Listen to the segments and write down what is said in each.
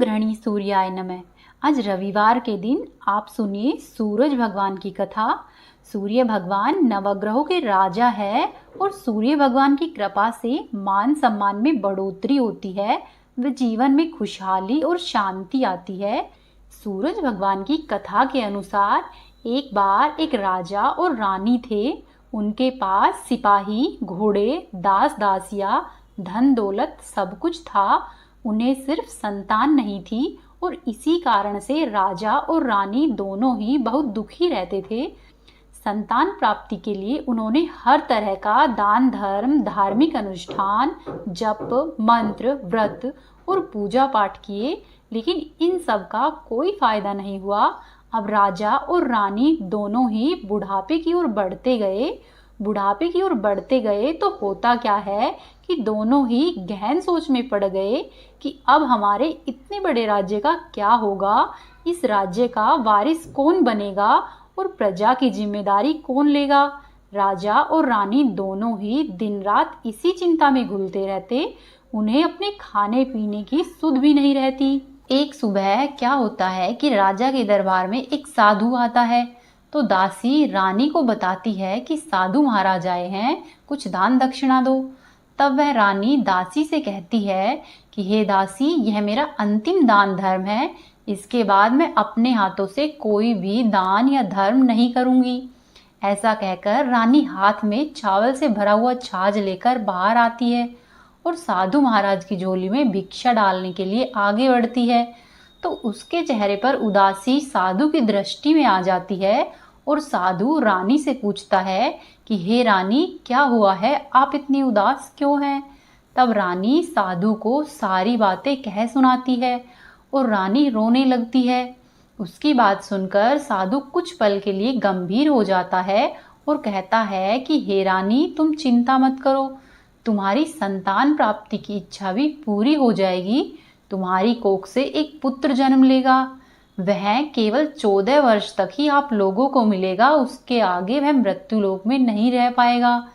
ग्रहणी सूर्याय नमः। आज रविवार के दिन आप सुनिए सूरज भगवान की कथा। सूर्य भगवान नवग्रहों के राजा है और सूर्य भगवान की कृपा से मान सम्मान में बढ़ोतरी होती है व जीवन में खुशहाली और शांति आती है। सूरज भगवान की कथा के अनुसार एक बार एक राजा और रानी थे। उनके पास सिपाही, घोड़े, दास दासियां, धन दौलत सब कुछ था। उन्हें सिर्फ संतान नहीं थी और इसी कारण से राजा और रानी दोनों ही बहुत दुखी रहते थे। संतान प्राप्ति के लिए उन्होंने हर तरह का दान धर्म, धार्मिक अनुष्ठान, जप, मंत्र, व्रत और पूजा पाठ किए, लेकिन इन सब का कोई फायदा नहीं हुआ। अब राजा और रानी दोनों ही बुढ़ापे की ओर बढ़ते गए तो होता क्या है कि दोनों ही गहन सोच में पड़ गए कि अब हमारे इतने बड़े राज्य का क्या होगा, इस राज्य का वारिस कौन बनेगा और प्रजा की जिम्मेदारी कौन लेगा। राजा और रानी दोनों ही दिन रात इसी चिंता में घुलते रहते। उन्हें अपने खाने पीने की सुध भी नहीं रहती। एक सुबह क्या होता है कि राजा के दरबार में एक साधु आता है, तो दासी रानी को बताती है कि साधु महाराज आए हैं, कुछ दान दक्षिणा दो। तब वह रानी दासी से कहती है कि हे दासी, यह मेरा अंतिम दान धर्म है, इसके बाद मैं अपने हाथों से कोई भी दान या धर्म नहीं करूंगी। ऐसा कहकर रानी हाथ में चावल से भरा हुआ छाछ लेकर बाहर आती है और साधु महाराज की झोली में भिक्षा डालने के लिए आगे बढ़ती है। तो उसके चेहरे पर उदासी साधु की दृष्टि में आ जाती है और साधु रानी से पूछता है कि हे रानी, क्या हुआ है, आप इतनी उदास क्यों हैं। तब रानी साधु को सारी बातें कह सुनाती है और रानी रोने लगती है। उसकी बात सुनकर साधु कुछ पल के लिए गंभीर हो जाता है और कहता है कि हे रानी, तुम चिंता मत करो, तुम्हारी संतान प्राप्ति की इच्छा भी पूरी हो जाएगी। तुम्हारी कोख से एक पुत्र जन्म लेगा। वह केवल 14 वर्ष तक ही आप लोगों को मिलेगा, उसके आगे वह मृत्यु लोक में नहीं रह पाएगा।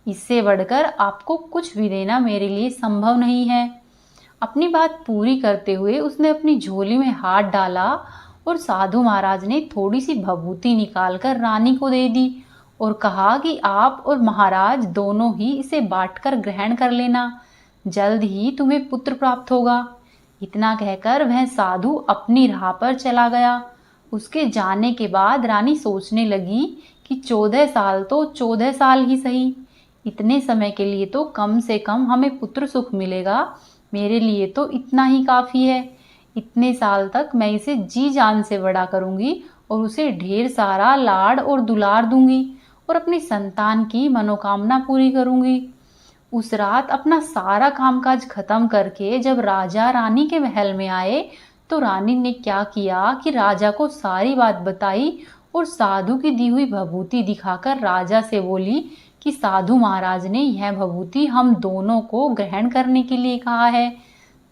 इससे बढ़कर आपको कुछ भी देना मेरे लिए संभव नहीं है। अपनी बात पूरी करते हुए उसने अपनी झोली में हाथ डाला और साधु महाराज ने थोड़ी सी भभूति निकालकर रानी को दे दी और कहा कि आप और महाराज दोनों ही इसे बांटकर ग्रहण कर लेना, जल्द ही तुम्हें पुत्र प्राप्त होगा। इतना कहकर वह साधु अपनी राह पर चला गया। उसके जाने के बाद रानी सोचने लगी कि 14 साल तो 14 साल ही सही, इतने समय के लिए तो कम से कम हमें पुत्र सुख मिलेगा। मेरे लिए तो इतना ही काफ़ी है। इतने साल तक मैं इसे जी जान से बड़ा करूंगी और उसे ढेर सारा लाड़ और दुलार दूंगी और अपनी संतान की मनोकामना पूरी करूंगी। उस रात अपना सारा कामकाज खत्म करके जब राजा रानी के महल में आए, तो रानी ने क्या किया कि राजा को सारी बात बताई और साधु की दी हुई भभूति दिखाकर राजा से बोली कि साधु महाराज ने यह भभूति हम दोनों को ग्रहण करने के लिए कहा है।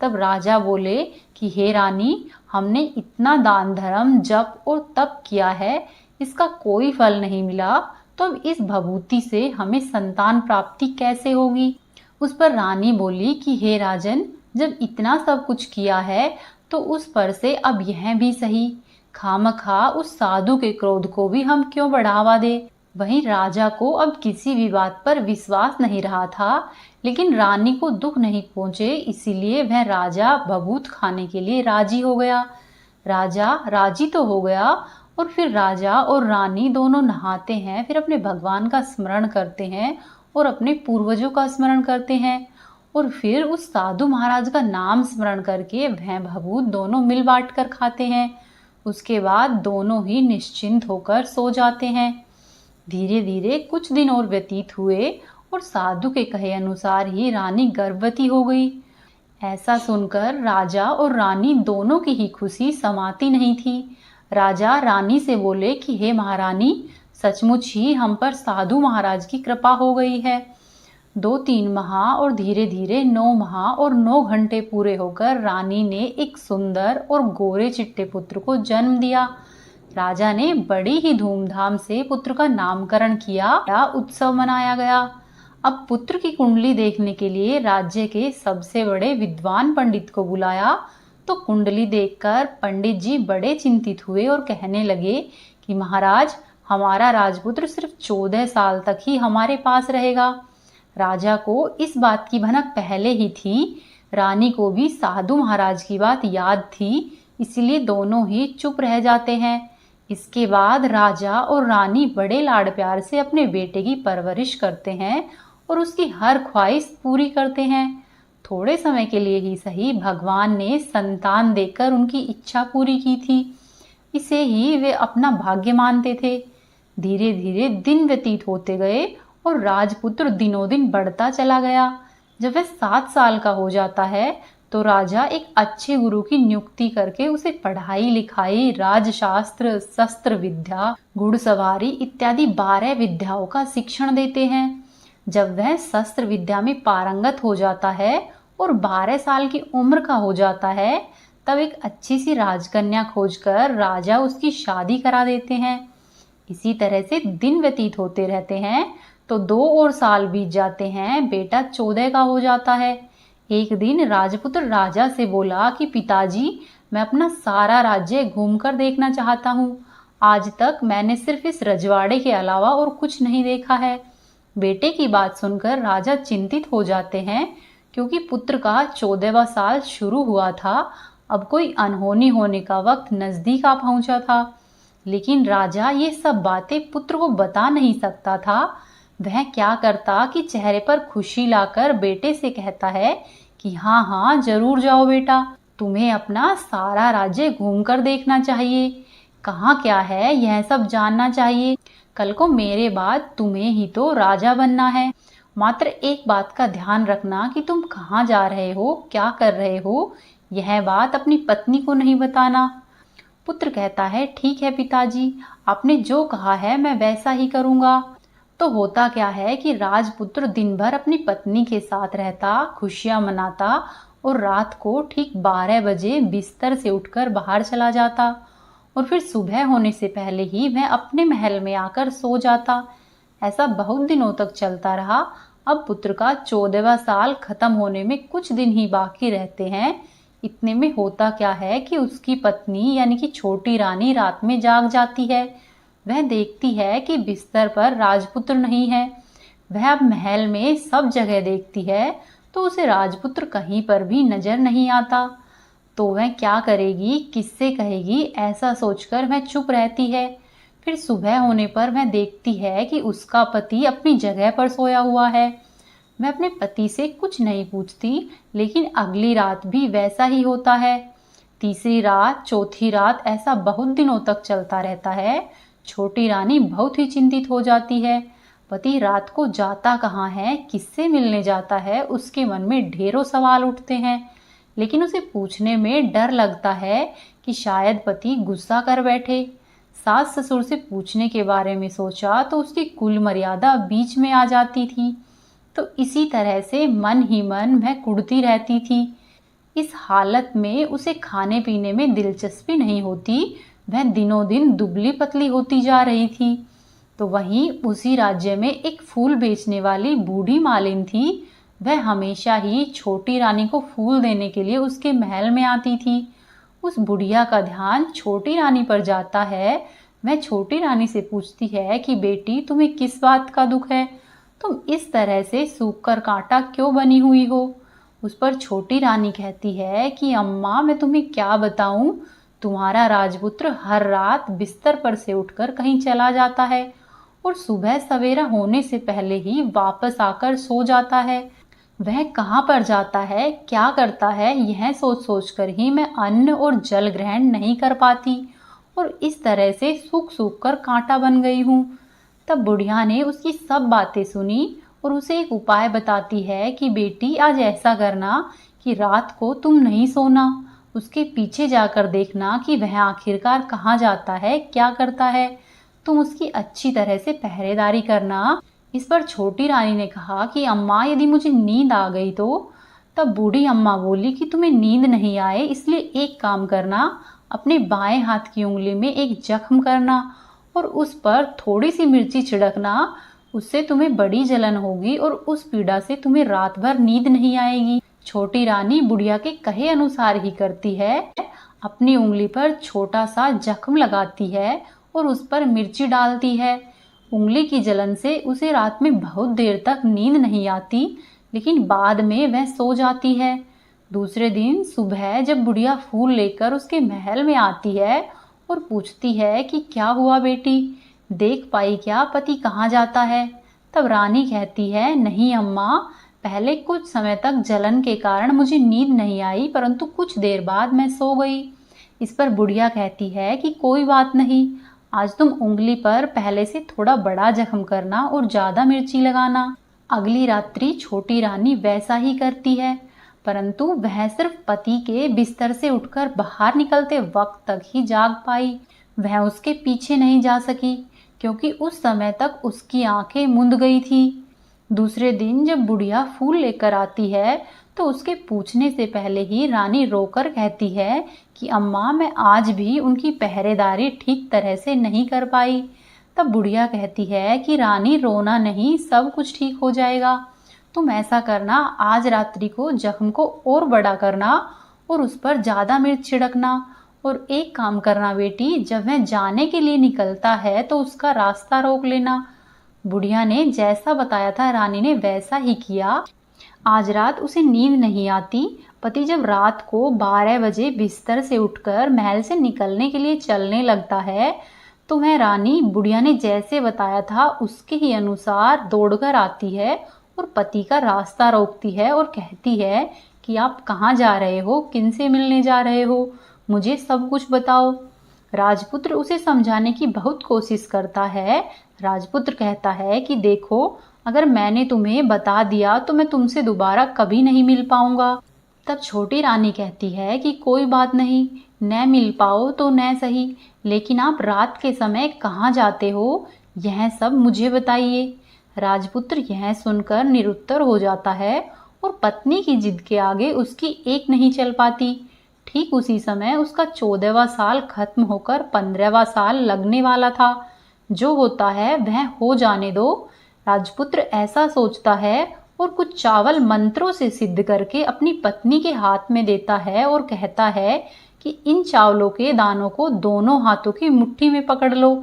तब राजा बोले कि हे रानी, हमने इतना दान धर्म, जप और तप किया है, इसका कोई फल नहीं मिला, तो अब इस भभूति से हमें संतान प्राप्ति कैसे होगी। उस पर रानी बोली कि हे राजन, जब इतना सब कुछ किया है तो उस पर से अब यह भी सही, खामखा उस साधु के क्रोध को भी हम क्यों बढ़ावा दे। वहीं राजा को अब किसी भी बात पर विश्वास नहीं रहा था, लेकिन रानी को दुख नहीं पहुंचे, इसीलिए वह राजा भभूत खाने के लिए राजी हो गया। राजा राजी तो हो गया और फिर राजा और रानी दोनों नहाते हैं, फिर अपने भगवान का स्मरण करते हैं और अपने पूर्वजों का स्मरण करते हैं और फिर उस साधु महाराज का नाम स्मरण करके वह भभूत दोनों मिल बांट कर खाते हैं। उसके बाद दोनों ही निश्चिंत होकर सो जाते हैं। धीरे धीरे कुछ दिन और व्यतीत हुए और साधु के कहे अनुसार ही रानी गर्भवती हो गई। ऐसा सुनकर राजा और रानी दोनों की ही खुशी समाती नहीं थी। राजा रानी से बोले कि हे महारानी, सचमुच ही हम पर साधु महाराज की कृपा हो गई है। 2-3 माह और धीरे धीरे 9 माह और 9 घंटे पूरे होकर रानी ने एक सुंदर और गोरे चिट्टे पुत्र को जन्म दिया। राजा ने बड़ी ही धूमधाम से पुत्र का नामकरण किया, उत्सव मनाया गया। अब पुत्र की कुंडली देखने के लिए राज्य के सबसे बड़े विद्वान पंडित को बुलाया तो कुंडली देखकर पंडित जी बड़े चिंतित हुए और कहने लगे कि महाराज, हमारा राजपुत्र सिर्फ 14 साल तक ही हमारे पास रहेगा। राजा को इस बात की भनक पहले ही थी। रानी को भी साधु महाराज की बात याद थी, इसलिए दोनों ही चुप रह जाते हैं। इसके बाद राजा और रानी बड़े लाड़ प्यार से अपने बेटे की परवरिश करते हैं और उसकी हर ख्वाहिश पूरी करते हैं। थोड़े समय के लिए ही सही, भगवान ने संतान देकर उनकी इच्छा पूरी की थी। इसे ही वे अपना भाग्य मानते थे। धीरे धीरे दिन व्यतीत होते गए और राजपुत्र दिनों दिन बढ़ता चला गया। जब वह 7 साल का हो जाता है तो राजा एक अच्छे गुरु की नियुक्ति करके उसे पढ़ाई लिखाई, राजशास्त्र, शस्त्र विद्या, घुड़सवारी इत्यादि 12 विद्याओं का शिक्षण देते हैं। जब वह शस्त्र विद्या में पारंगत हो जाता है और 12 साल की उम्र का हो जाता है, तब एक अच्छी सी राजकन्या खोजकर राजा उसकी शादी करा देते हैं। इसी तरह से दिन व्यतीत होते रहते हैं तो 2 और साल बीत जाते हैं। बेटा 14 का हो जाता है। एक दिन राजपुत्र राजा से बोला कि पिताजी, मैं अपना सारा राज्य घूमकर देखना चाहता हूँ। आज तक मैंने सिर्फ इस रजवाड़े के अलावा और कुछ नहीं देखा है। बेटे की बात सुनकर राजा चिंतित हो जाते हैं, क्योंकि पुत्र का 14वां साल शुरू हुआ था। अब कोई अनहोनी होने का वक्त नजदीक आ पहुंचा था। लेकिन राजा ये सब बातें पुत्र को बता नहीं सकता था। वह क्या करता कि चेहरे पर खुशी लाकर बेटे से कहता है कि हाँ हाँ जरूर जाओ बेटा, तुम्हें अपना सारा राज्य घूमकर देखना चाहिए। कहाँ क्या है यह सब जानना चाहिए। कल को मेरे बाद तुम्हें ही तो राजा बनना है। मात्र एक बात का ध्यान रखना कि तुम कहाँ जा रहे हो, क्या कर रहे हो, यह बात अपनी पत्नी को नहीं बताना। पुत्र कहता है, ठीक है पिताजी, आपने जो कहा है मैं वैसा ही करूँगा। तो होता क्या है कि राजपुत्र दिन भर अपनी पत्नी के साथ रहता, खुशियां मनाता और रात को ठीक 12 बजे बिस्तर से उठकर बाहर चला जाता और फिर सुबह होने से पहले ही वह अपने महल में आकर सो जाता। ऐसा बहुत दिनों तक चलता रहा। अब पुत्र का 14वां साल खत्म होने में कुछ दिन ही बाकी रहते हैं। इतने में होता क्या है कि उसकी पत्नी यानी कि छोटी रानी रात में जाग जाती है। वह देखती है कि बिस्तर पर राजपुत्र नहीं है। वह अब महल में सब जगह देखती है तो उसे राजपुत्र कहीं पर भी नजर नहीं आता। तो वह क्या करेगी, किससे कहेगी, ऐसा सोचकर वह चुप रहती है। फिर सुबह होने पर वह देखती है कि उसका पति अपनी जगह पर सोया हुआ है। वह अपने पति से कुछ नहीं पूछती, लेकिन अगली रात भी वैसा ही होता है। तीसरी रात, चौथी रात, ऐसा बहुत दिनों तक चलता रहता है। छोटी रानी बहुत ही चिंतित हो जाती है। पति रात को जाता कहाँ है, किससे मिलने जाता है, उसके मन में ढेरों सवाल उठते हैं। लेकिन उसे पूछने में डर लगता है कि शायद पति गुस्सा कर बैठे। सास ससुर से पूछने के बारे में सोचा तो उसकी कुल मर्यादा बीच में आ जाती थी। तो इसी तरह से मन ही मन वह कुढ़ती रहती थी। इस हालत में उसे खाने पीने में दिलचस्पी नहीं होती। वह दिनों दिन दुबली पतली होती जा रही थी। तो वहीं उसी राज्य में एक फूल बेचने वाली बूढ़ी मालिन थी। वह हमेशा ही छोटी रानी को फूल देने के लिए उसके महल में आती थी। उस बुढ़िया का ध्यान छोटी रानी पर जाता है। वह छोटी रानी से पूछती है कि बेटी, तुम्हें किस बात का दुख है, तुम इस तरह से सूख कर कांटा क्यों बनी हुई हो। उस पर छोटी रानी कहती है कि अम्मा, मैं तुम्हें क्या बताऊं, तुम्हारा राजपुत्र हर रात बिस्तर पर से उठकर कहीं चला जाता है और सुबह सवेरा होने से पहले ही वापस आकर सो जाता है। वह कहाँ पर जाता है, क्या करता है, यह सोच सोच कर ही मैं अन्न और जल ग्रहण नहीं कर पाती और इस तरह से सूख सूख कर कांटा बन गई हूँ। तब बुढ़िया ने उसकी सब बातें सुनी और उसे एक उपाय बताती है कि बेटी, आज ऐसा करना कि रात को तुम नहीं सोना, उसके पीछे जाकर देखना कि वह आखिरकार कहाँ जाता है, क्या करता है। तुम उसकी अच्छी तरह से पहरेदारी करना। इस पर छोटी रानी ने कहा कि अम्मा, यदि मुझे नींद आ गई तो। तब बूढ़ी अम्मा बोली कि तुम्हें नींद नहीं आए इसलिए एक काम करना, अपने बाएं हाथ की उंगली में एक जख्म करना और उस पर थोड़ी सी मिर्ची छिड़कना। उससे तुम्हें बड़ी जलन होगी और उस पीड़ा से तुम्हें रात भर नींद नहीं आएगी। छोटी रानी बुढ़िया के कहे अनुसार ही करती है। अपनी उंगली पर छोटा सा जख्म लगाती है और उस पर मिर्ची डालती है। उंगली की जलन से उसे रात में बहुत देर तक नींद नहीं आती, लेकिन बाद में वह सो जाती है। दूसरे दिन सुबह जब बुढ़िया फूल लेकर उसके महल में आती है और पूछती है कि क्या हुआ बेटी, देख पाई क्या पति कहाँ जाता है? तब रानी कहती है, नहीं अम्मा, पहले कुछ समय तक जलन के कारण मुझे नींद नहीं आई, परंतु कुछ देर बाद मैं सो गई। इस पर बुढ़िया कहती है कि कोई बात नहीं, आज तुम उंगली पर पहले से थोड़ा बड़ा जख्म करना और ज्यादा मिर्ची लगाना। अगली रात्रि छोटी रानी वैसा ही करती है, परंतु वह सिर्फ पति के बिस्तर से उठकर बाहर निकलते वक्त तक ही जाग पाई। वह उसके पीछे नहीं जा सकी, क्योंकि उस समय तक उसकी आंखें मूंद गई थी। दूसरे दिन जब बुढ़िया फूल लेकर आती है तो उसके पूछने से पहले ही रानी रोकर कहती है कि अम्मा, मैं आज भी उनकी पहरेदारी ठीक तरह से नहीं कर पाई। तब बुढ़िया कहती है कि रानी, रोना नहीं, सब कुछ ठीक हो जाएगा। तुम ऐसा करना, आज रात्रि को जख्म को और बड़ा करना और उस पर ज्यादा मिर्च छिड़कना, और एक काम करना बेटी, जब वह जाने के लिए निकलता है तो उसका रास्ता रोक लेना। बुढ़िया ने जैसा बताया था रानी ने वैसा ही किया। आज रात उसे नींद नहीं आती। पति जब रात को 12 बजे बिस्तर से उठकर महल से निकलने के लिए चलने लगता है तो वह रानी बुढ़िया ने जैसे बताया था उसके ही अनुसार दौड़कर आती है और पति का रास्ता रोकती है और कहती है कि आप कहाँ जा रहे हो, किनसे मिलने जा रहे हो, मुझे सब कुछ बताओ। राजपुत्र उसे समझाने की बहुत कोशिश करता है। राजपुत्र कहता है कि देखो, अगर मैंने तुम्हें बता दिया तो मैं तुमसे दोबारा कभी नहीं मिल पाऊंगा। तब छोटी रानी कहती है कि कोई बात नहीं, न मिल पाओ तो न सही, लेकिन आप रात के समय कहाँ जाते हो, यह सब मुझे बताइए। राजपुत्र यह सुनकर निरुत्तर हो जाता है और पत्नी की जिद के आगे उसकी एक नहीं चल पाती। ठीक उसी समय उसका 14वां साल खत्म होकर 15वां साल लगने वाला था। जो होता है वह हो जाने दो। राजपुत्र ऐसा सोचता है और कुछ चावल मंत्रों से सिद्ध करके अपनी पत्नी के हाथ में देता है और कहता है कि इन चावलों के दानों को दोनों हाथों की मुट्ठी में पकड़ लो।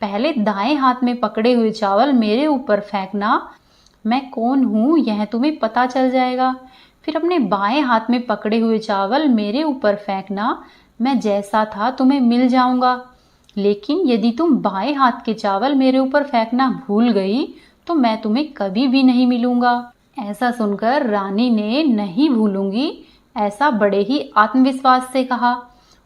पहले दाएं हाथ में पकड़े हुए चावल मेरे ऊपर फेंकना, मैं कौन हूँ यह तुम्हें पता चल जाएगा। फिर अपने बाएं हाथ में पकड़े हुए चावल मेरे ऊपर फेंकना, मैं जैसा था तुम्हें मिल जाऊंगा। लेकिन यदि तुम बाएं हाथ के चावल मेरे ऊपर फेंकना भूल गई तो मैं तुम्हें कभी भी नहीं मिलूंगा। ऐसा सुनकर रानी ने नहीं भूलूंगी ऐसा बड़े ही आत्मविश्वास से कहा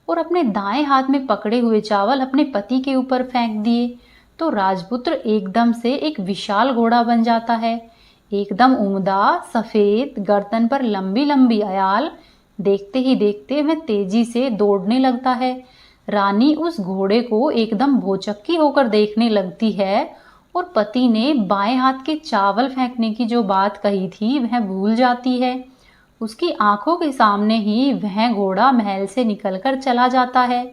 और अपने दाएं हाथ में पकड़े हुए चावल अपने पति के ऊपर फेंक दिए। तो राजपुत्र एकदम से एक विशाल घोड़ा बन जाता है, एकदम उम्दा, सफेद, गर्दन पर लंबी लंबी अयाल। देखते ही देखते वह तेजी से दौड़ने लगता है। रानी उस घोड़े को एकदम भौचक्की होकर देखने लगती है और पति ने बाएं हाथ के चावल फेंकने की जो बात कही थी वह भूल जाती है। उसकी आंखों के सामने ही वह घोड़ा महल से निकलकर चला जाता है।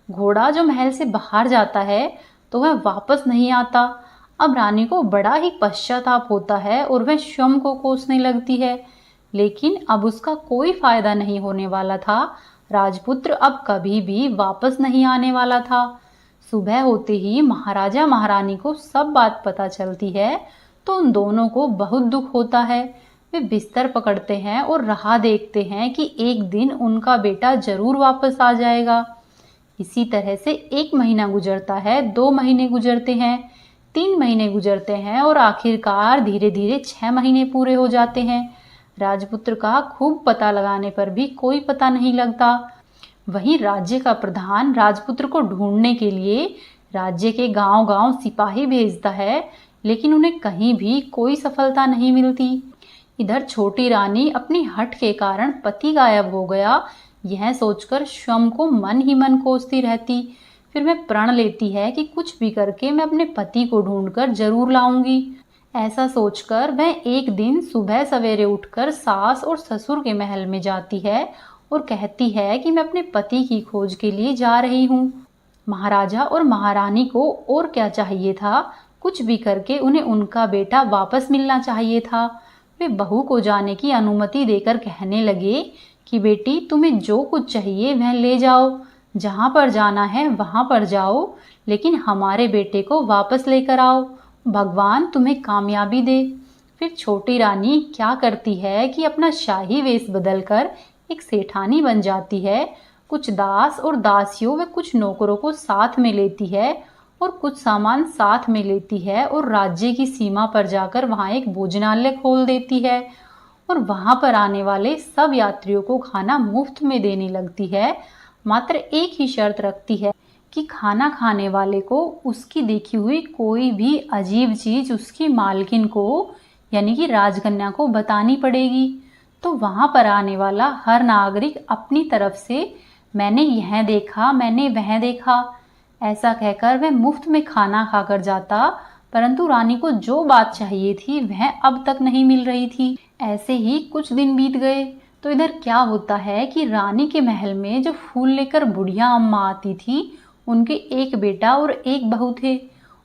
घोड़ा जो महल से बाहर जाता है तो वह वापस नहीं आता। अब रानी को बड़ा ही पश्चाताप होता है और वह स्वयं को कोसने लगती है, लेकिन अब उसका कोई फायदा नहीं होने वाला था। राजपुत्र अब कभी भी वापस नहीं आने वाला था। सुबह होते ही महाराजा महारानी को सब बात पता चलती है तो उन दोनों को बहुत दुख होता है। वे बिस्तर पकड़ते हैं और राह देखते हैं कि एक दिन उनका बेटा जरूर वापस आ जाएगा। इसी तरह से 1 महीना गुजरता है, 2 महीने गुजरते हैं, 3 महीने गुजरते हैं और आखिरकार धीरे धीरे 6 महीने पूरे हो जाते हैं। राजपुत्र का खूब पता लगाने पर भी कोई पता नहीं लगता। वहीं राज्य का प्रधान राजपुत्र को ढूंढने के लिए राज्य के गांव-गांव सिपाही भेजता है, लेकिन उन्हें कहीं भी कोई सफलता नहीं मिलती। इधर छोटी रानी अपनी हठ के कारण पति गायब हो गया यह सोचकर स्वयं को मन ही मन कोसती रहती। फिर वह प्रण लेती है कि कुछ भी करके मैं अपने पति को ढूंढकर जरूर लाऊंगी। ऐसा सोचकर वह एक दिन सुबह सवेरे उठकर सास और ससुर के महल में जाती है और कहती है कि मैं अपने पति की खोज के लिए जा रही हूँ। महाराजा और महारानी को और क्या चाहिए था, कुछ भी करके उन्हें उनका बेटा वापस मिलना चाहिए था। वे बहू को जाने की अनुमति देकर कहने लगे कि बेटी, तुम्हें जो कुछ चाहिए वह ले जाओ, जहाँ पर जाना है वहाँ पर जाओ, लेकिन हमारे बेटे को वापस लेकर आओ, भगवान तुम्हें कामयाबी दे। फिर छोटी रानी क्या करती है कि अपना शाही वेश बदलकर एक सेठानी बन जाती है, कुछ दास और दासियों व कुछ नौकरों को साथ में लेती है और कुछ सामान साथ में लेती है और राज्य की सीमा पर जाकर वहाँ एक भोजनालय खोल देती है और वहाँ पर आने वाले सब यात्रियों को खाना मुफ्त में देने लगती है। मात्र एक ही शर्त रखती है कि खाना खाने वाले को उसकी देखी हुई कोई भी अजीब चीज उसकी मालकिन को यानी कि राजकन्या को बतानी पड़ेगी। तो वहां पर आने वाला हर नागरिक अपनी तरफ से मैंने यह देखा, मैंने वह देखा, ऐसा कहकर वह मुफ्त में खाना खाकर जाता, परंतु रानी को जो बात चाहिए थी वह अब तक नहीं मिल रही थी। ऐसे ही कुछ दिन बीत गए तो इधर क्या होता है कि रानी के महल में जो फूल लेकर बुढ़िया अम्मा आती थी, उनके एक बेटा और एक बहू थे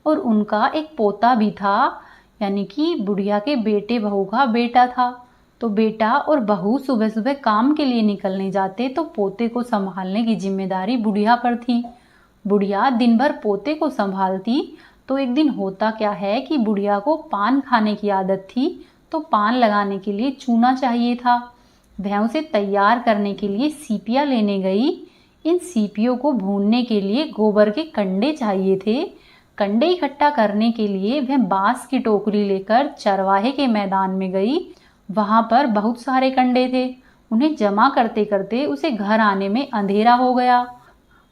और उनका एक पोता भी था, यानी कि बुढ़िया के बेटे बहू का बेटा था। तो बेटा और बहू सुबह सुबह काम के लिए निकलने जाते तो पोते को संभालने की जिम्मेदारी बुढ़िया पर थी। बुढ़िया दिन भर पोते को संभालती। तो एक दिन होता क्या है कि बुढ़िया को पान खाने की आदत थी, तो पान लगाने के लिए चूना चाहिए था। वह उसे तैयार करने के लिए सीपियाँ लेने गई। इन सीपियों को भूनने के लिए गोबर के कंडे चाहिए थे। कंडे इकट्ठा करने के लिए वह बांस की टोकरी लेकर चरवाहे के मैदान में गई। वहां पर बहुत सारे कंडे थे। उन्हें जमा करते करते उसे घर आने में अंधेरा हो गया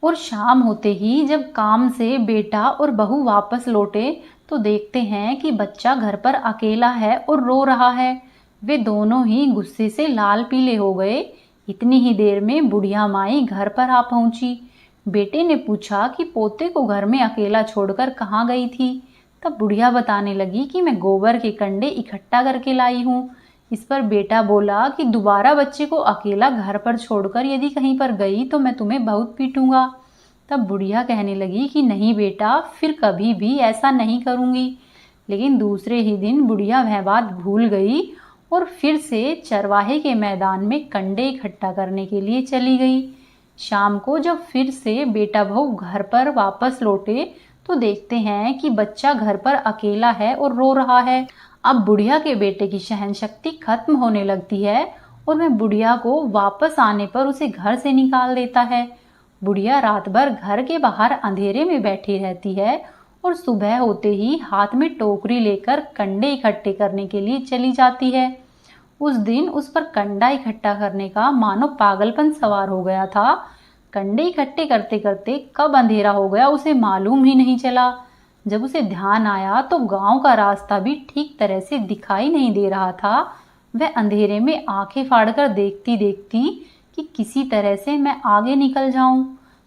और शाम होते ही जब काम से बेटा और बहू वापस लौटे तो देखते हैं कि बच्चा घर पर अकेला है और रो रहा है। वे दोनों ही गुस्से से लाल पीले हो गए। इतनी ही देर में बुढ़िया माई घर पर आ पहुंची। बेटे ने पूछा कि पोते को घर में अकेला छोड़कर कहाँ गई थी। तब बुढ़िया बताने लगी कि मैं गोबर के कंडे इकट्ठा करके लाई हूँ। इस पर बेटा बोला कि दोबारा बच्चे को अकेला घर पर छोड़कर यदि कहीं पर गई तो मैं तुम्हें बहुत पीटूंगा। तब बुढ़िया कहने लगी कि नहीं बेटा, फिर कभी भी ऐसा नहीं करूंगी। लेकिन दूसरे ही दिन बुढ़िया वह बात भूल गई और फिर से चरवाहे के मैदान में कंडे इकट्ठा करने के लिए चली गई। शाम को जब फिर से बेटा बहू घर पर वापस लौटे तो देखते हैं कि बच्चा घर पर अकेला है और रो रहा है। अब बुढ़िया के बेटे की सहनशक्ति खत्म होने लगती है और वह बुढ़िया को वापस आने पर उसे घर से निकाल देता है। बुढ़िया रात भर घर के बाहर अंधेरे में बैठी रहती है और सुबह होते ही हाथ में टोकरी लेकर कंडे इकट्ठे करने के लिए चली जाती है। उस दिन उस पर कंडा इकट्ठा करने का मानो पागलपन सवार हो गया था। कंडे इकट्ठे करते करते कब अंधेरा हो गया उसे मालूम ही नहीं चला। जब उसे ध्यान आया तो गांव का रास्ता भी ठीक तरह से दिखाई नहीं दे रहा था। वह अंधेरे में आंखें फाड़कर देखती देखती कि किसी तरह से मैं आगे निकल जाऊं।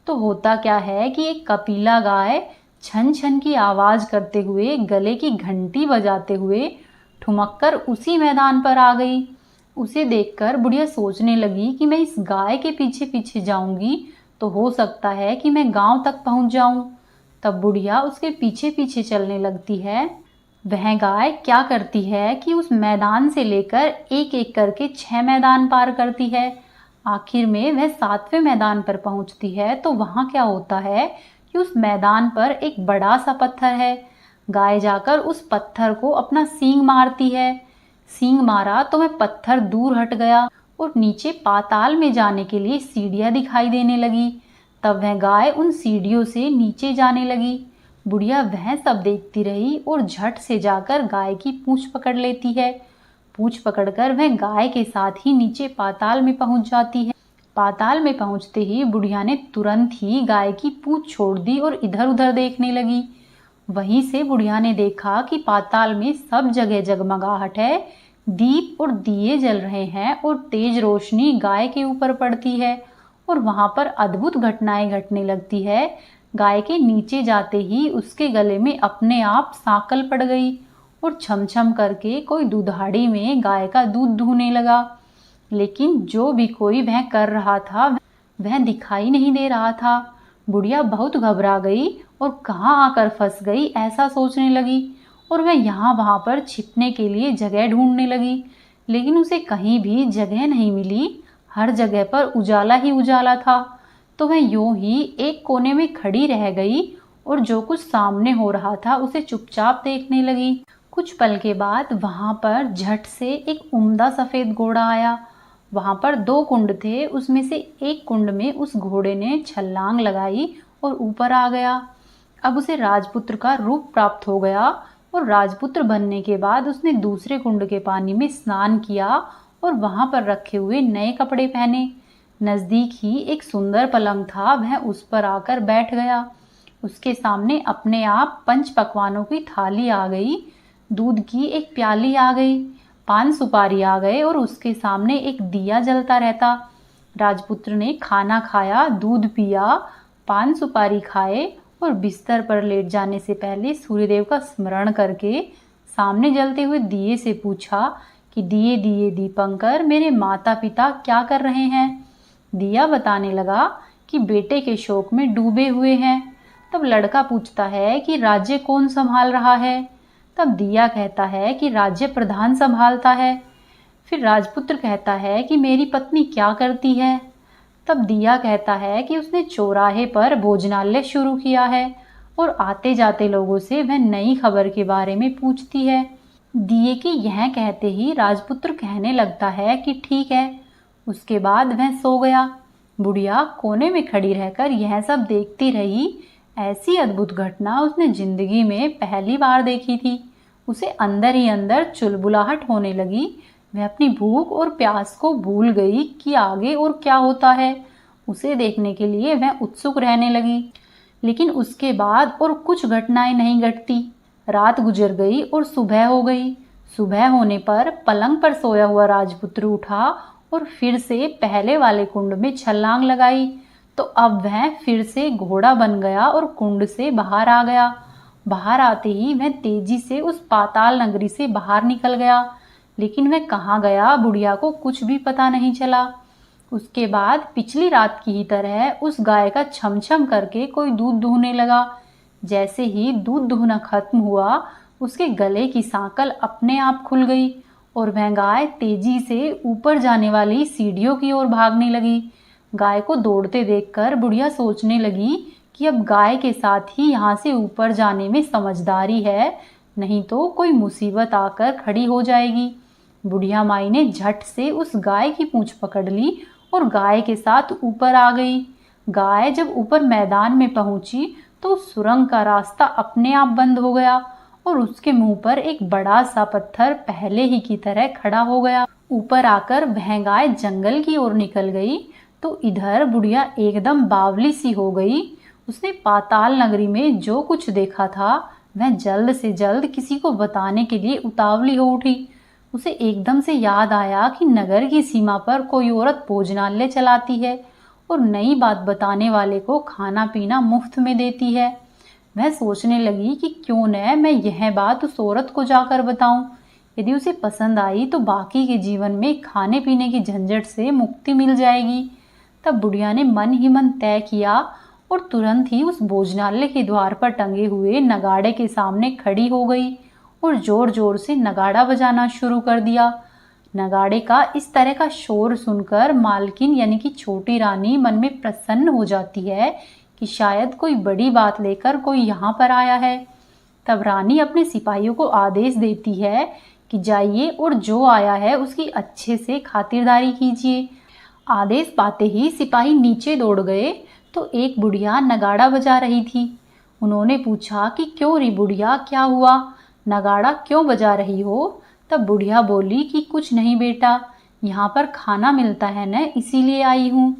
तो होता क्या है कि एक कपिला गाय छन छन की आवाज करते हुए, गले की घंटी बजाते हुए ठुमक कर उसी मैदान पर आ गई। उसे देखकर बुढ़िया सोचने लगी कि मैं इस गाय के पीछे पीछे जाऊंगी तो हो सकता है कि मैं गांव तक पहुंच जाऊं। तब बुढ़िया उसके पीछे पीछे चलने लगती है। वह गाय क्या करती है कि उस मैदान से लेकर एक एक करके 6 मैदान पार करती है। आखिर में वह 7वें मैदान पर पहुंचती है तो वहां क्या होता है कि उस मैदान पर एक बड़ा सा पत्थर है। गाय जाकर उस पत्थर को अपना सींग मारती है। सींग मारा तो वह पत्थर दूर हट गया और नीचे पाताल में जाने के लिए सीढ़ियां दिखाई देने लगी। तब वह गाय उन सीढ़ियों से नीचे जाने लगी। बुढ़िया वह सब देखती रही और झट से जाकर गाय की पूंछ पकड़ लेती है। पूंछ पकड़कर वह गाय के साथ ही नीचे पाताल में पहुंच जाती है। पाताल में पहुंचते ही बुढ़िया ने तुरंत ही गाय की पूंछ छोड़ दी और इधर उधर देखने लगी। वहीं से बुढ़िया ने देखा कि पाताल में सब जगह जगमगाहट है, दीप और दिए जल रहे हैं और तेज रोशनी गाय के ऊपर पड़ती है और वहां पर अद्भुत घटनाएं घटने लगती है। गाय के नीचे जाते ही उसके गले में अपने आप सांकल पड़ गई और छम छम करके कोई दुधाड़ी में गाय का दूध दूहने लगा। लेकिन जो भी कोई वह कर रहा था वह दिखाई नहीं दे रहा था। बुढ़िया बहुत घबरा गई और कहाँ आकर फंस गई ऐसा सोचने लगी और वह यहाँ वहाँ पर छिपने के लिए जगह ढूंढने लगी। लेकिन उसे कहीं भी जगह नहीं मिली। हर जगह पर उजाला ही उजाला था। तो वह यूं ही एक कोने में खड़ी रह गई और जो कुछ सामने हो रहा था उसे चुपचाप देखने लगी। कुछ पल के बाद वहां पर झट से एक उम्दा सफेद घोड़ा आया। वहां पर दो कुंड थे, उसमें से एक कुंड में उस घोड़े ने छलांग लगाई और ऊपर आ गया। अब उसे राजपुत्र का रूप प्राप्त हो गया और राजपुत्र बनने के बाद उसने दूसरे कुंड के पानी में स्नान किया और वहां पर रखे हुए नए कपड़े पहने। नजदीक ही एक सुंदर पलंग था, वह उस पर आकर बैठ गया। उसके सामने अपने आप पंच पकवानों की थाली आ गई, दूध की एक प्याली आ गई, पान सुपारी आ गए और उसके सामने एक दिया जलता रहता। राजपुत्र ने खाना खाया, दूध पिया, पान सुपारी खाए और बिस्तर पर लेट जाने से पहले सूर्यदेव का स्मरण करके सामने जलते हुए दिए से पूछा कि दिए दिए दीपंकर, मेरे माता पिता क्या कर रहे हैं। दिया बताने लगा कि बेटे के शोक में डूबे हुए हैं। तब लड़का पूछता है कि राज्य कौन संभाल रहा है। तब दिया कहता है कि राज्य प्रधान संभालता है। फिर राजपुत्र कहता है कि मेरी पत्नी क्या करती है। तब दिया कहता है कि उसने चौराहे पर भोजनालय शुरू किया है और आते जाते लोगों से वह नई खबर के बारे में पूछती है। दिए की यह कहते ही राजपुत्र कहने लगता है कि ठीक है। उसके बाद वह सो गया। बुढ़िया कोने में खड़ी रहकर यह सब देखती रही। ऐसी अद्भुत घटना उसने जिंदगी में पहली बार देखी थी। उसे अंदर ही अंदर चुलबुलाहट होने लगी। वह अपनी भूख और प्यास को भूल गई कि आगे और क्या होता है। उसे देखने के लिए वह उत्सुक रहने लगी। लेकिन उसके बाद और कुछ घटनाएं नहीं घटती। रात गुजर गई और सुबह हो गई। सुबह होने पर पलंग पर सोया हुआ राजपुत्र उठा और फिर से पहले वाले कुंड में छलांग लगाई। तो अब वह फिर से घोड़ा बन गया और कुंड से बाहर आ गया। बाहर आते ही वह तेजी से उस पाताल नगरी से बाहर निकल गया। लेकिन वह कहाँ गया, बुढ़िया को कुछ भी पता नहीं चला। उसके बाद पिछली रात की ही तरह उस गाय का छम छम करके कोई दूध दूहने लगा। जैसे ही दूध दूहना खत्म हुआ, उसके गले की सांकल अपने आप खुल गई और वह गाय तेजी से ऊपर जाने वाली सीढ़ियों की ओर भागने लगी। गाय को दौड़ते देखकर बुढ़िया सोचने लगी कि अब गाय के साथ ही यहाँ से ऊपर जाने में समझदारी है, नहीं तो कोई मुसीबत आकर खड़ी हो जाएगी। बुढ़िया माई ने झट से उस गाय की पूंछ पकड़ ली और गाय के साथ ऊपर आ गई। गाय जब ऊपर मैदान में पहुंची तो सुरंग का रास्ता अपने आप बंद हो गया और उसके मुंह पर एक बड़ा सा पत्थर पहले ही की तरह खड़ा हो गया। ऊपर आकर वह गाय जंगल की ओर निकल गई तो इधर बुढ़िया एकदम बावली सी हो गई। उसने पाताल नगरी में जो कुछ देखा था वह जल्द से जल्द किसी को बताने के लिए उतावली हो उठी। उसे एकदम से याद आया कि नगर की सीमा पर कोई औरत भोजनालय चलाती है और नई बात बताने वाले को खाना पीना मुफ्त में देती है। वह सोचने लगी कि क्यों न मैं यह बात उस औरत को जाकर बताऊं। यदि उसे पसंद आई तो बाकी के जीवन में खाने पीने की झंझट से मुक्ति मिल जाएगी। तब बुढ़िया ने मन ही मन तय किया और तुरंत ही उस भोजनालय के द्वार पर टंगे हुए नगाड़े के सामने खड़ी हो गई और जोर जोर से नगाड़ा बजाना शुरू कर दिया। नगाड़े का इस तरह का शोर सुनकर मालकिन यानी कि छोटी रानी मन में प्रसन्न हो जाती है कि शायद कोई बड़ी बात लेकर कोई यहाँ पर आया है। तब रानी अपने सिपाहियों को आदेश देती है कि जाइए और जो आया है उसकी अच्छे से खातिरदारी कीजिए। आदेश पाते ही सिपाही नीचे दौड़ गए तो एक बुढ़िया नगाड़ा बजा रही थी। उन्होंने पूछा कि क्यों री बुढ़िया, क्या हुआ, नगाड़ा क्यों बजा रही हो। तब बुढ़िया बोली कि कुछ नहीं बेटा, यहाँ पर खाना मिलता है न, इसीलिए आई हूँ।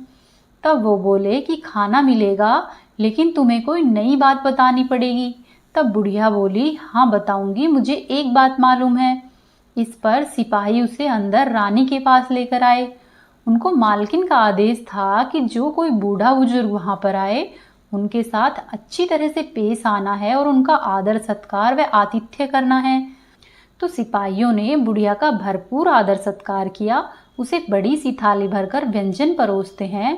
तब वो बोले कि खाना मिलेगा लेकिन तुम्हें कोई नई बात बतानी पड़ेगी। तब बुढ़िया बोली हाँ बताऊंगी, मुझे एक बात मालूम है। इस पर सिपाही उसे अंदर रानी के पास लेकर आए। उनको मालकिन का आदेश था कि जो कोई बूढ़ा बुजुर्ग वहाँ पर आए उनके साथ अच्छी तरह से पेश आना है और उनका आदर सत्कार व आतिथ्य करना है। तो सिपाहियों ने बुढ़िया का भरपूर आदर सत्कार किया। उसे बड़ी सी थाली भरकर व्यंजन परोसते हैं।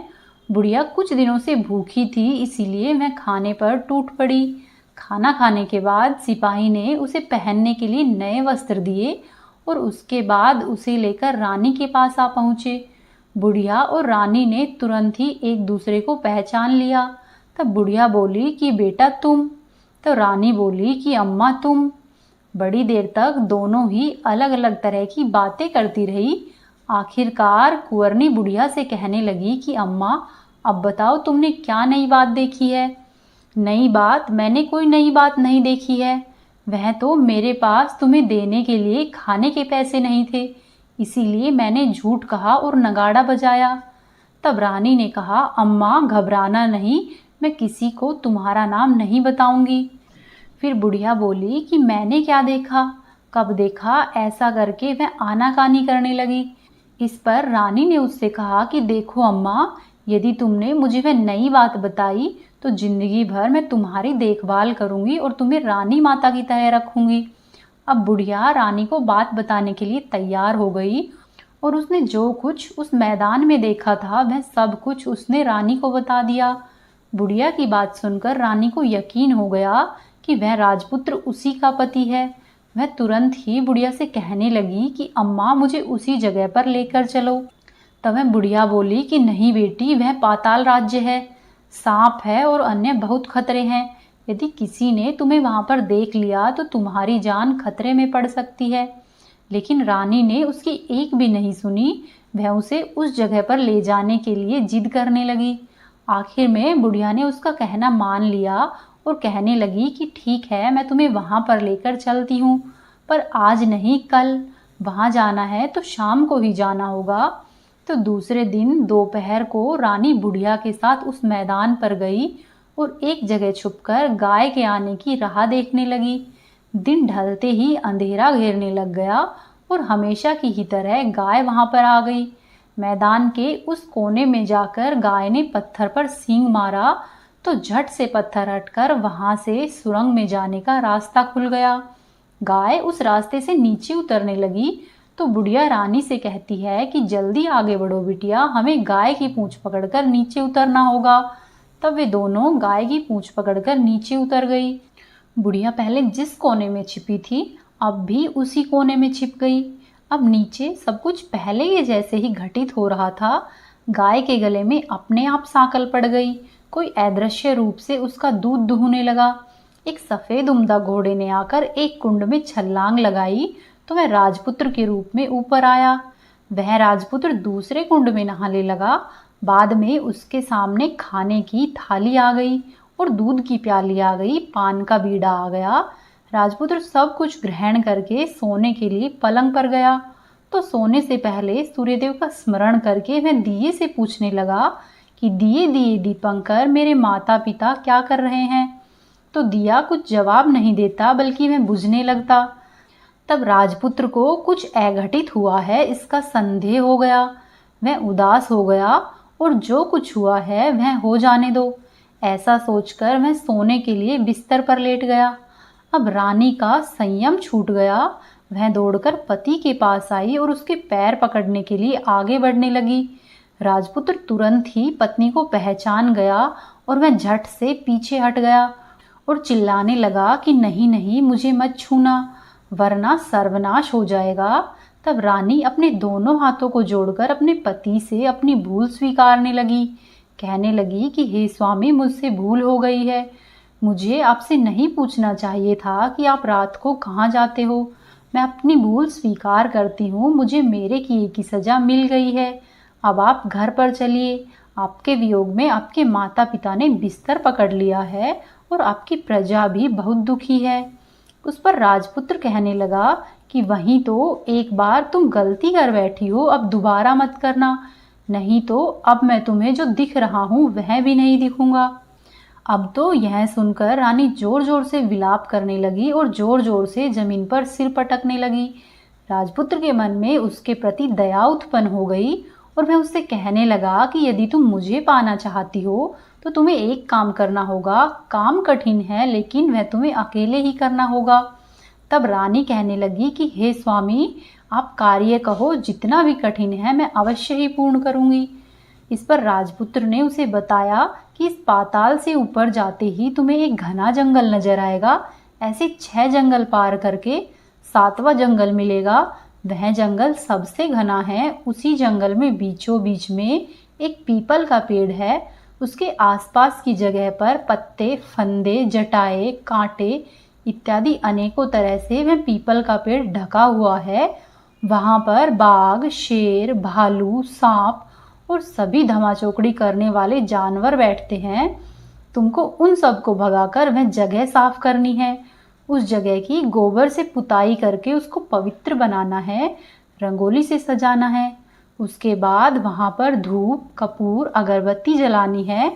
बुढ़िया कुछ दिनों से भूखी थी, इसीलिए वह खाने पर टूट पड़ी। खाना खाने के बाद सिपाही ने उसे पहनने के लिए नए वस्त्र दिए और उसके बाद उसे लेकर रानी के पास आ पहुँचे। बुढ़िया और रानी ने तुरंत ही एक दूसरे को पहचान लिया। तब बुढ़िया बोली कि बेटा तुम। तो रानी बोली कि अम्मा तुम। बड़ी देर तक दोनों ही अलग अलग तरह की बातें करती रही। आखिरकार कुंवरनी बुढ़िया से कहने लगी कि अम्मा, अब बताओ तुमने क्या नई बात देखी है। नई बात? मैंने कोई नई बात नहीं देखी है। वह तो मेरे पास तुम्हें देने के लिए खाने के पैसे नहीं थे, इसीलिए मैंने झूठ कहा और नगाड़ा बजाया। तब रानी ने कहा, अम्मा घबराना नहीं, मैं किसी को तुम्हारा नाम नहीं बताऊंगी। फिर बुढ़िया बोली कि मैंने क्या देखा, कब देखा? ऐसा करके वह आनाकानी करने लगी। इस पर रानी ने उससे कहा कि देखो अम्मा, यदि तुमने मुझे वह नई बात बताई तो जिंदगी भर मैं तुम्हारी देखभाल करूंगी और तुम्हें रानी माता की तरह रखूंगी। अब बुढ़िया रानी को बात बताने के लिए तैयार हो गई और उसने जो कुछ उस मैदान में देखा था वह सब कुछ उसने रानी को बता दिया। बुढ़िया की बात सुनकर रानी को यकीन हो गया कि वह राजपुत्र उसी का पति है। वह तुरंत ही बुढ़िया से कहने लगी कि अम्मा, मुझे उसी जगह पर लेकर चलो। तब वह बुढ़िया बोली कि नहीं बेटी, वह पाताल राज्य है, सांप है और अन्य बहुत खतरे हैं। यदि किसी ने तुम्हें वहां पर देख लिया तो तुम्हारी जान खतरे में पड़ सकती है। लेकिन रानी ने उसकी एक भी नहीं सुनी। वह उसे उस जगह पर ले जाने के लिए जिद करने लगी। आखिर में बुढ़िया ने उसका कहना मान लिया और कहने लगी कि ठीक है, मैं तुम्हें वहां पर लेकर चलती हूँ, पर आज नहीं कल। वहां जाना है तो शाम को ही जाना होगा। तो दूसरे दिन दोपहर को रानी बुढ़िया के साथ उस मैदान पर गई और एक जगह छुपकर गाय के आने की राह देखने लगी। दिन ढलते ही अंधेरा घेरने लग गया और हमेशा की ही तरह गाय वहां पर आ गई। मैदान के उस कोने में जाकर गाय ने पत्थर पर सींग मारा तो झट से पत्थर हटकर वहां से सुरंग में जाने का रास्ता खुल गया। गाय उस रास्ते से नीचे उतरने लगी तो बुढ़िया रानी से कहती है कि जल्दी आगे बढ़ो बिटिया, हमें गाय की पूंछ पकड़कर नीचे उतरना होगा। तब वे दोनों गाय की पूंछ पकड़कर नीचे उतर गई। बुढ़िया पहले जिस कोने में छिपी थी अब भी उसी कोने में छिप गई। अब नीचे सब कुछ पहले के जैसे ही घटित हो रहा था। गाय के गले में अपने आप सांकल पड़ गई। कोई अदृश्य रूप से उसका दूध दुहने लगा। एक सफेद उम्दा घोड़े ने आकर एक कुंड में छलांग लगाई तो वह राजपुत्र के रूप में ऊपर आया। वह राजपुत्र दूसरे कुंड में नहाने लगा। बाद में उसके सामने खाने की थाली आ गई और दूध की प्याली आ गई, पान का बीड़ा आ गया। राजपुत्र सब कुछ ग्रहण करके सोने के लिए पलंग पर गया तो सोने से पहले सूर्यदेव का स्मरण करके वह दिए से पूछने लगा कि दिए दिए दीपंकर, मेरे माता पिता क्या कर रहे हैं? तो दिया कुछ जवाब नहीं देता बल्कि वह बुझने लगता। तब राजपुत्र को कुछ अघटित हुआ है इसका संदेह हो गया। वह उदास हो गया और जो कुछ हुआ है वह हो जाने दो, ऐसा सोचकर वह सोने के लिए बिस्तर पर लेट गया। अब रानी का संयम छूट गया। वह दौड़कर पति के पास आई और उसके पैर पकड़ने के लिए आगे बढ़ने लगी। राजपुत्र तुरंत ही पत्नी को पहचान गया और वह झट से पीछे हट गया और चिल्लाने लगा कि नहीं नहीं, मुझे मत छूना वरना सर्वनाश हो जाएगा। तब रानी अपने दोनों हाथों को जोड़कर अपने पति से अपनी भूल स्वीकारने लगी। कहने लगी कि हे स्वामी, मुझसे भूल हो गई है। मुझे आपसे नहीं पूछना चाहिए था कि आप रात को कहाँ जाते हो। मैं अपनी भूल स्वीकार करती हूँ। मुझे मेरे किए की सजा मिल गई है। अब आप घर पर चलिए। आपके वियोग में आपके माता पिता ने बिस्तर पकड़ लिया है और आपकी प्रजा भी बहुत दुखी है। उस पर राजपुत्र कहने लगा कि वहीं तो एक बार तुम गलती कर बैठी हो, अब दोबारा मत करना, नहीं तो अब मैं तुम्हें जो दिख रहा हूँ वह भी नहीं दिखूंगा। अब तो यह सुनकर रानी जोर जोर से विलाप करने लगी और जोर जोर से जमीन पर सिर पटकने लगी। राजपुत्र के मन में उसके प्रति दया उत्पन्न हो गई और वह उससे कहने लगा कि यदि तुम मुझे पाना चाहती हो तो तुम्हें एक काम करना होगा। काम कठिन है लेकिन वह तुम्हें अकेले ही करना होगा। तब रानी कहने लगी कि हे स्वामी, आप कार्य कहो, जितना भी कठिन है मैं अवश्य ही पूर्ण करूंगी। इस पर राजपुत्र ने उसे बताया कि इस पाताल से ऊपर जाते ही तुम्हें एक घना जंगल नजर आएगा। ऐसे 6 जंगल पार करके 7वां जंगल मिलेगा वह जंगल सबसे घना है। उसी जंगल में बीचों बीच में एक पीपल का पेड़ है। उसके आसपास की जगह पर पत्ते, फंदे, जटाए, कांटे इत्यादि अनेकों तरह से वह पीपल का पेड़ ढका हुआ है। वहां पर बाघ, शेर, भालू, सांप और सभी धमाचौकड़ी करने वाले जानवर बैठते हैं। तुमको उन सबको भगाकर वह जगह साफ करनी है। उस जगह की गोबर से पुताई करके उसको पवित्र बनाना है, रंगोली से सजाना है। उसके बाद वहां पर धूप, कपूर, अगरबत्ती जलानी है।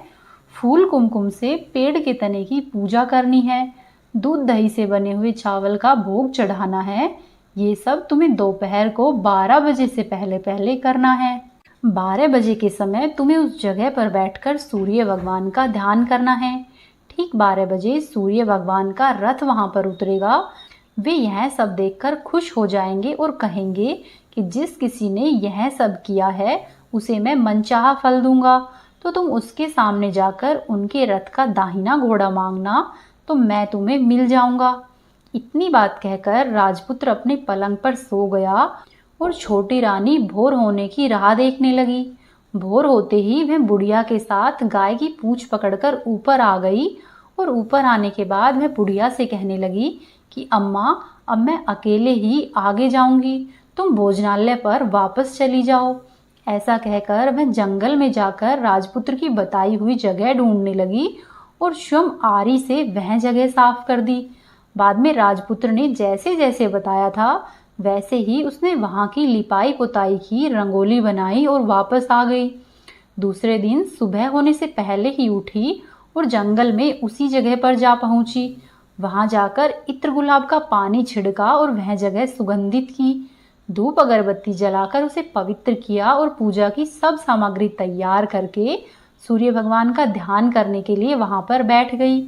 फूल कुमकुम से पेड़ के तने की पूजा करनी है। दूध दही से बने हुए चावल का भोग चढ़ाना है। ये सब तुम्हें दोपहर को 12 बजे से पहले पहले करना है। 12 बजे के समय तुम्हें उस जगह पर बैठकर सूर्य भगवान का ध्यान करना है। ठीक 12 बजे सूर्य भगवान का रथ वहां पर उतरेगा। वे यह सब देखकर खुश हो जाएंगे और कहेंगे कि जिस किसी ने यह सब किया है उसे मैं मनचाहा फल दूंगा। तो तुम उसके सामने जाकर उनके रथ का दाहिना घोड़ा मांगना, तो मैं तुम्हें मिल जाऊंगा। इतनी बात कहकर राजपुत्र अपने पलंग पर सो गया और छोटी रानी भोर होने की राह देखने लगी। भोर होते ही वह बुढ़िया के साथ गाय की पूंछ पकड़कर ऊपर आ गई और ऊपर आने के बाद वह बुढ़िया से कहने लगी कि अम्मा, अब मैं अकेले ही आगे जाऊंगी, तुम भोजनालय पर वापस चली जाओ। ऐसा कहकर वह जंगल में जाकर राजपुत्र की बताई हुई जगह ढूंढने लगी और स्वयं आरी से वह जगह साफ कर दी। बाद में राजपुत्र ने जैसे जैसे बताया था वैसे ही उसने वहां की लिपाई पुताई की, रंगोली बनाई और वापस आ गई। दूसरे दिन सुबह होने से पहले ही उठी और जंगल में उसी जगह पर जा पहुंची। वहां जाकर इत्र गुलाब का पानी छिड़का और वह जगह सुगंधित की। धूप अगरबत्ती जलाकर उसे पवित्र किया और पूजा की सब सामग्री तैयार करके सूर्य भगवान का ध्यान करने के लिए वहां पर बैठ गई।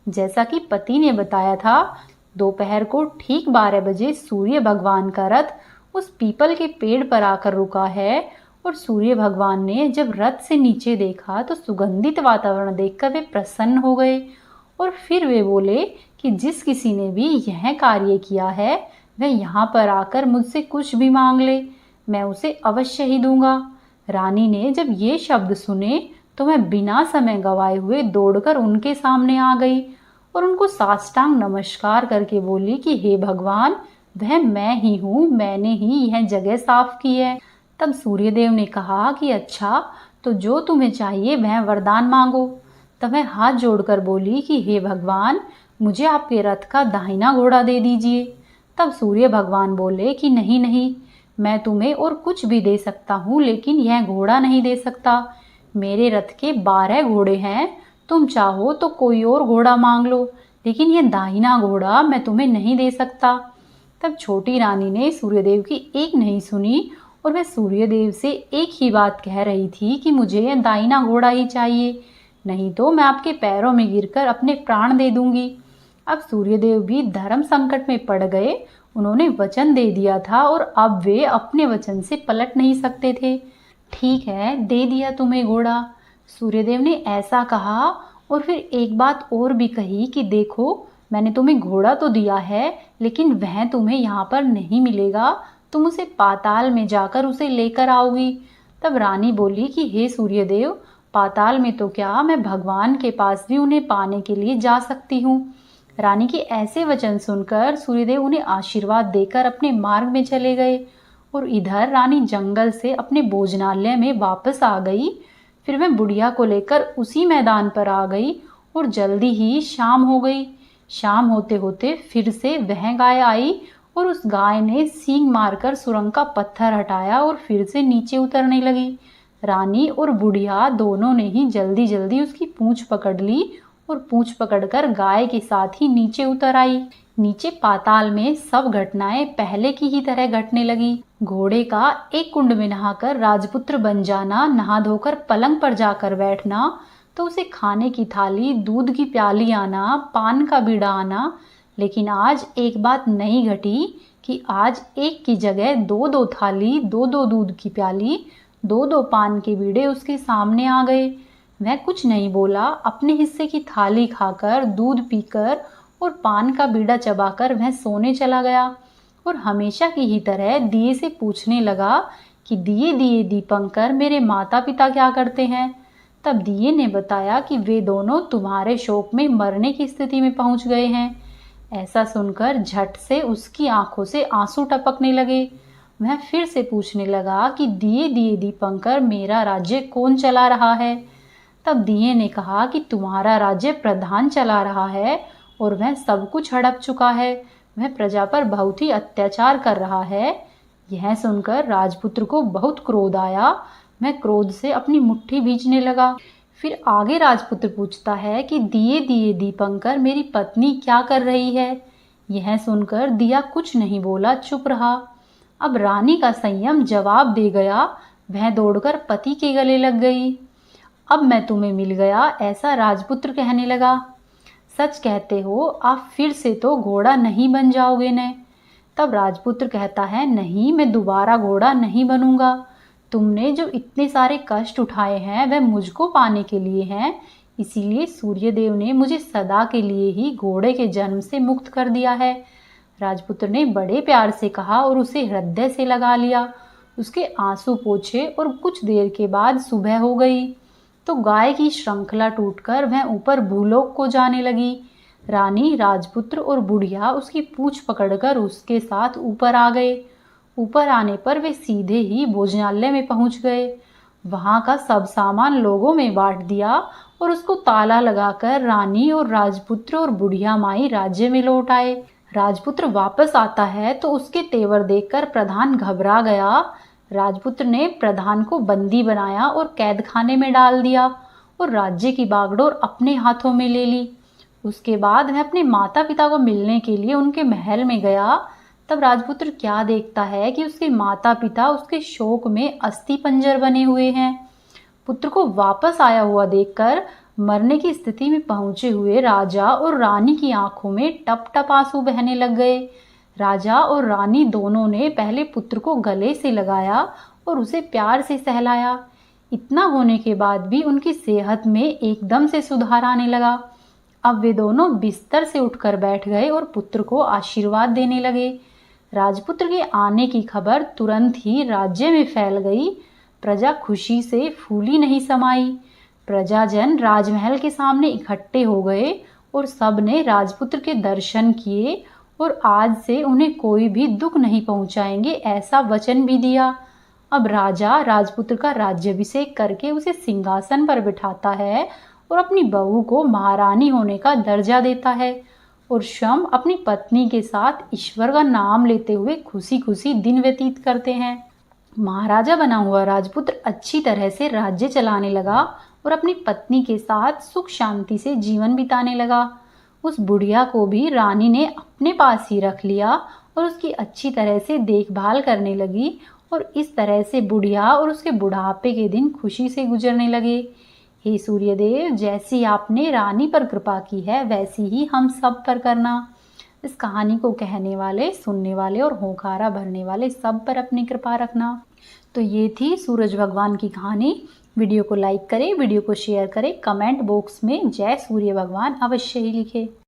जैसा कि पति ने बताया था, दोपहर को ठीक 12 बजे सूर्य भगवान का रथ उस पीपल के पेड़ पर आकर रुका है और सूर्य भगवान ने जब रथ से नीचे देखा तो सुगंधित वातावरण देखकर वे प्रसन्न हो गए और फिर वे बोले कि जिस किसी ने भी यह कार्य किया है वह यहाँ पर आकर मुझसे कुछ भी मांग ले, मैं उसे अवश्य ही दूंगा। रानी ने जब ये शब्द सुने तो मैं बिना समय गवाए हुए दौड़कर उनके सामने आ गई और उनको साष्टांग नमस्कार करके बोली कि हे भगवान, वह मैं ही हूँ, मैंने ही यह जगह साफ की है। तब सूर्यदेव ने कहा कि अच्छा, तो जो तुम्हें चाहिए वह वरदान मांगो। तब वह हाथ जोड़कर बोली कि हे भगवान, मुझे आपके रथ का दाहिना घोड़ा दे दीजिए। तब सूर्य भगवान बोले कि नहीं नहीं, मैं तुम्हें और कुछ भी दे सकता हूँ लेकिन यह घोड़ा नहीं दे सकता। मेरे रथ के 12 घोड़े हैं, तुम चाहो तो कोई और घोड़ा मांग लो, लेकिन यह दाहिना घोड़ा मैं तुम्हें नहीं दे सकता। तब छोटी रानी ने सूर्यदेव की एक नहीं सुनी और वह सूर्यदेव से एक ही बात कह रही थी कि मुझे यह दाहिना घोड़ा ही चाहिए, नहीं तो मैं आपके पैरों में गिरकर अपने प्राण दे दूंगी। अब सूर्यदेव भी धर्म संकट में पड़ गए। उन्होंने वचन दे दिया था और अब वे अपने वचन से पलट नहीं सकते थे। ठीक है, दे दिया तुम्हें घोड़ा, सूर्यदेव ने ऐसा कहा और फिर एक बात और भी कही कि देखो, मैंने तुम्हें घोड़ा तो दिया है लेकिन वह तुम्हें यहाँ पर नहीं मिलेगा, तुम उसे पाताल में जाकर उसे लेकर आओगी। तब रानी बोली कि हे सूर्यदेव, पाताल में तो क्या, मैं भगवान के पास भी उन्हें पाने के लिए जा सकती हूँ। रानी के ऐसे वचन सुनकर सूर्यदेव उन्हें आशीर्वाद देकर अपने मार्ग में चले गए और इधर रानी जंगल से अपने भोजनालय में वापस आ गई। फिर वह बुढ़िया को लेकर उसी मैदान पर आ गई और जल्दी ही शाम हो गई। शाम होते होते फिर से वह गाय आई और उस गाय ने सींग मारकर सुरंग का पत्थर हटाया और फिर से नीचे उतरने लगी। रानी और बुढ़िया दोनों ने ही जल्दी जल्दी उसकी पूंछ पकड़ ली और पूंछ पकड़कर गाय के साथ ही नीचे उतर आई। नीचे पाताल में सब घटनाएं पहले की ही तरह घटने लगी। घोड़े का एक कुंड में नहाकर राजपुत्र बन जाना, नहा धोकर पलंग पर जाकर बैठना, तो उसे खाने की थाली, दूध की प्याली आना, पान का बीड़ा आना। लेकिन आज एक बात नहीं घटी कि आज एक की जगह 2-2 थाली, 2-2 दूध की प्याली, 2-2 पान के बीड़े उसके सामने आ गए। वह कुछ नहीं बोला, अपने हिस्से की थाली खाकर, दूध पीकर और पान का बीड़ा चबाकर वह सोने चला गया और हमेशा की ही तरह दिए से पूछने लगा कि दिए दिए दीपंकर, मेरे माता पिता क्या करते हैं। तब दिए ने बताया कि वे दोनों तुम्हारे शोक में मरने की स्थिति में पहुंच गए हैं। ऐसा सुनकर झट से उसकी आंखों से आंसू टपकने लगे। वह फिर से पूछने लगा कि दिए दिए दीपंकर, मेरा राज्य कौन चला रहा है। तब दिए ने कहा कि तुम्हारा राज्य प्रधान चला रहा है और वह सब कुछ हड़प चुका है। वह प्रजा पर बहुत ही अत्याचार कर रहा है। यह सुनकर राजपुत्र को बहुत क्रोध आया। वह क्रोध से अपनी मुट्ठी भींचने लगा। फिर आगे राजपुत्र पूछता है कि दिए दिए दीपंकर, मेरी पत्नी क्या कर रही है। यह सुनकर दिया कुछ नहीं बोला, चुप रहा। अब रानी का संयम जवाब दे गया। वह दौड़कर पति के गले लग गई। अब मैं तुम्हें मिल गया, ऐसा राजपुत्र कहने लगा। सच कहते हो, आप फिर से तो घोड़ा नहीं बन जाओगे न। तब राजपुत्र कहता है, नहीं, मैं दोबारा घोड़ा नहीं बनूंगा। तुमने जो इतने सारे कष्ट उठाए हैं वह मुझको पाने के लिए हैं। इसीलिए सूर्यदेव ने मुझे सदा के लिए ही घोड़े के जन्म से मुक्त कर दिया है। राजपुत्र ने बड़े प्यार से कहा और उसे हृदय से लगा लिया। उसके आंसू पोंछे और कुछ देर के बाद सुबह हो गई तो गाय की श्रृंखला टूटकर वह ऊपर भूलोक को जाने लगी। रानी, राजपुत्र और बुढ़िया उसकी पूंछ पकड़कर उसके साथ ऊपर आ गए। ऊपर आने पर वे सीधे ही भोजनालय में पहुंच गए। वहां का सब सामान लोगों में बांट दिया और उसको ताला लगाकर रानी और राजपुत्र और बुढ़िया माई राज्य में लौट आए। राजपुत्र वापस आता है तो उसके तेवर देखकर प्रधान घबरा गया। राजपुत्र ने प्रधान को बंदी बनाया और कैद खाने में डाल दिया और राज्य की बागडोर अपने हाथों में ले ली। उसके बाद वह अपने माता पिता को मिलने के लिए उनके महल में गया। तब राजपुत्र क्या देखता है कि उसके माता पिता उसके शोक में अस्थि पंजर बने हुए हैं। पुत्र को वापस आया हुआ देखकर मरने की स्थिति में पहुंचे हुए राजा और रानी की आंखों में टप टप आंसू बहने लग गए। राजा और रानी दोनों ने पहले पुत्र को गले से लगाया और उसे प्यार से सहलाया। इतना होने के बाद भी उनकी सेहत में एकदम से सुधार आने लगा। अब वे दोनों बिस्तर से उठकर बैठ गए और पुत्र को आशीर्वाद देने लगे। राजपुत्र के आने की खबर तुरंत ही राज्य में फैल गई। प्रजा खुशी से फूली नहीं समाई। प्रजाजन राजमहल के सामने इकट्ठे हो गए और सब ने राजपुत्र के दर्शन किए और आज से उन्हें कोई भी दुख नहीं पहुंचाएंगे, ऐसा वचन भी दिया। अब राजा राजपुत्र का राज्याभिषेक करके उसे सिंहासन पर बिठाता है और अपनी बहू को महारानी होने का दर्जा देता है और स्वयं अपनी पत्नी के साथ ईश्वर का नाम लेते हुए खुशी खुशी दिन व्यतीत करते हैं। महाराजा बना हुआ राजपुत्र अच्छी तरह से राज्य चलाने लगा और अपनी पत्नी के साथ सुख शांति से जीवन बिताने लगा। उस बुढ़िया को भी रानी ने अपने पास ही रख लिया और उसकी अच्छी तरह से देखभाल करने लगी और इस तरह से बुढ़िया और उसके बुढ़ापे के दिन खुशी से गुजरने लगे। हे सूर्यदेव, जैसी आपने रानी पर कृपा की है वैसी ही हम सब पर करना। इस कहानी को कहने वाले, सुनने वाले और होकारा भरने वाले सब पर अपनी कृपा रखना। तो ये थी सूरज भगवान की कहानी। वीडियो को लाइक करें, वीडियो को शेयर करें, कमेंट बॉक्स में जय सूर्य भगवान अवश्य ही लिखें।